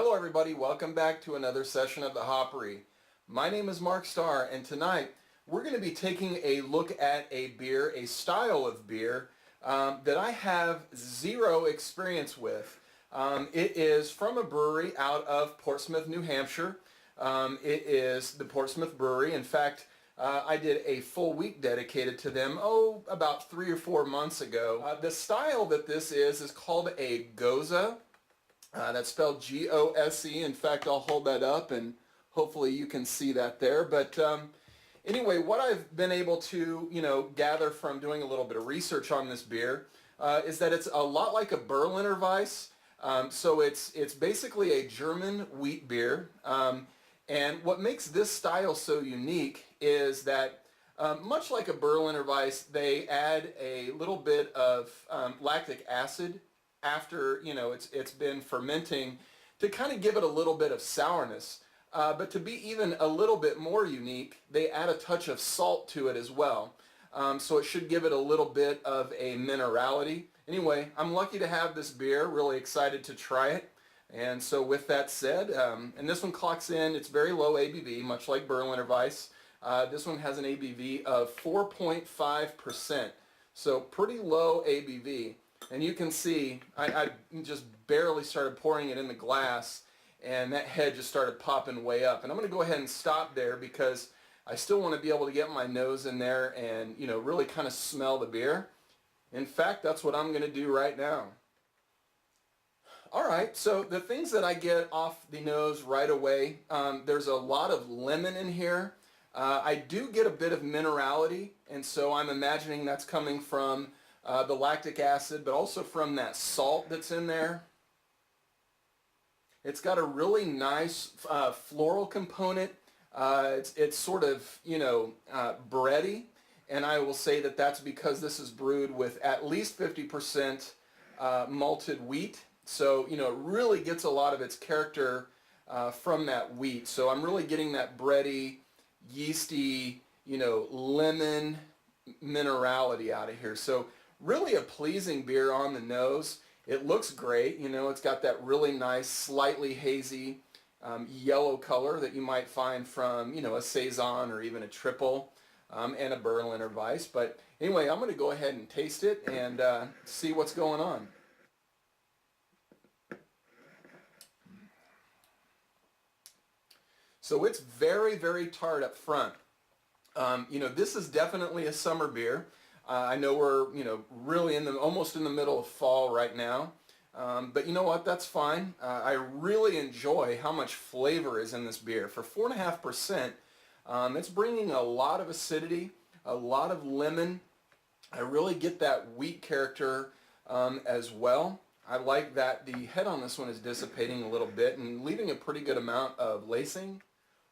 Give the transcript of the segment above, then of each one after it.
Hello everybody, welcome back to another session of the Hopry. My name is Mark Starr, and tonight we're going to be taking a look at a beer, a style of beer that I have zero experience with. It is from a brewery out of Portsmouth, New Hampshire. It is the Portsmouth Brewery. In fact, I did a full week dedicated to them, about 3 or 4 months ago. The style that this is called a Gose. That's spelled G-O-S-E. In fact, I'll hold that up and hopefully you can see that there. But anyway, what I've been able to, gather from doing a little bit of research on this beer is that it's a lot like a Berliner Weiss. So it's basically a German wheat beer. And what makes this style so unique is that much like a Berliner Weiss, they add a little bit of lactic acid after it's been fermenting to kind of give it a little bit of sourness. But to be even a little bit more unique, they add a touch of salt to it as well. So it should give it a little bit of a minerality. Anyway, I'm lucky to have this beer, really excited to try it. And so with that said, and this one clocks in, it's very low ABV, much like Berliner Weiss. This one has an ABV of 4.5%, so pretty low ABV. And you can see, I just barely started pouring it in the glass, and that head just started popping way up. And I'm going to go ahead and stop there because I still want to be able to get my nose in there and, really kind of smell the beer. In fact, that's what I'm going to do right now. All right, so the things that I get off the nose right away, there's a lot of lemon in here. I do get a bit of minerality, and so I'm imagining that's coming from the lactic acid, but also from that salt that's in there. It's got a really nice floral component. It's sort of, bready, and I will say that that's because this is brewed with at least 50% malted wheat. So, it really gets a lot of its character from that wheat. So I'm really getting that bready, yeasty, lemon minerality out of here. So really a pleasing beer on the nose. It looks great. It's got that really nice, slightly hazy yellow color that you might find from, a Saison or even a triple and a Berliner Weiss. But anyway, I'm going to go ahead and taste it and see what's going on. So it's very, very tart up front. This is definitely a summer beer. I know we're, really almost in the middle of fall right now. But you know what, that's fine. I really enjoy how much flavor is in this beer. For 4.5%, it's bringing a lot of acidity, a lot of lemon. I really get that wheat character as well. I like that the head on this one is dissipating a little bit and leaving a pretty good amount of lacing.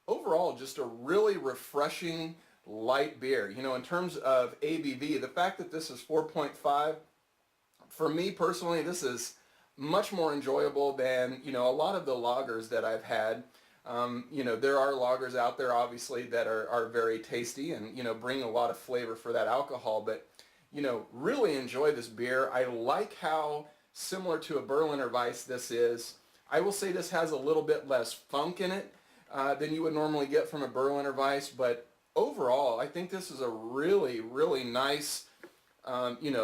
Overall, just a really refreshing light beer. In terms of ABV, the fact that this is 4.5, for me personally, this is much more enjoyable than, a lot of the lagers that I've had. There are lagers out there, obviously, that are very tasty and, bring a lot of flavor for that alcohol. But, really enjoy this beer. I like how similar to a Berliner Weiss this is. I will say this has a little bit less funk in it than you would normally get from a Berliner Weiss, but overall, I think this is a really, really nice,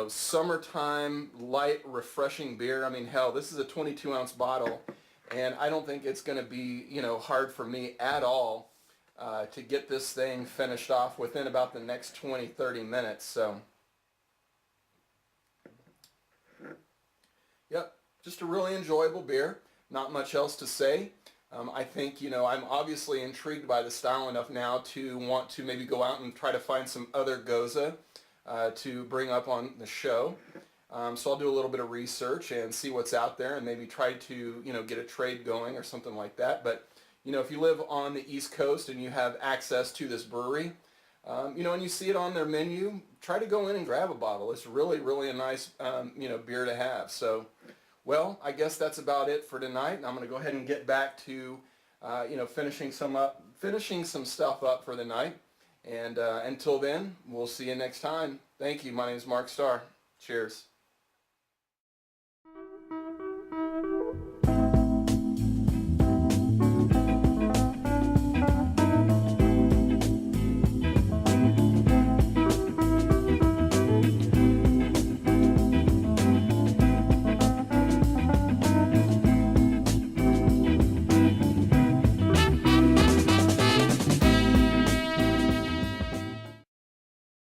summertime, light, refreshing beer. I mean, hell, this is a 22-ounce bottle, and I don't think it's going to be, hard for me at all to get this thing finished off within about the next 20-30 minutes. So, yep, just a really enjoyable beer. Not much else to say. I think, I'm obviously intrigued by the style enough now to want to maybe go out and try to find some other Gose to bring up on the show. So I'll do a little bit of research and see what's out there and maybe try to, get a trade going or something like that. But, if you live on the East Coast and you have access to this brewery, and you see it on their menu, try to go in and grab a bottle. It's really, really a nice, beer to have. So, well, I guess that's about it for tonight. I'm going to go ahead and get back to, finishing some stuff up for the night. And until then, we'll see you next time. Thank you. My name is Mark Starr. Cheers.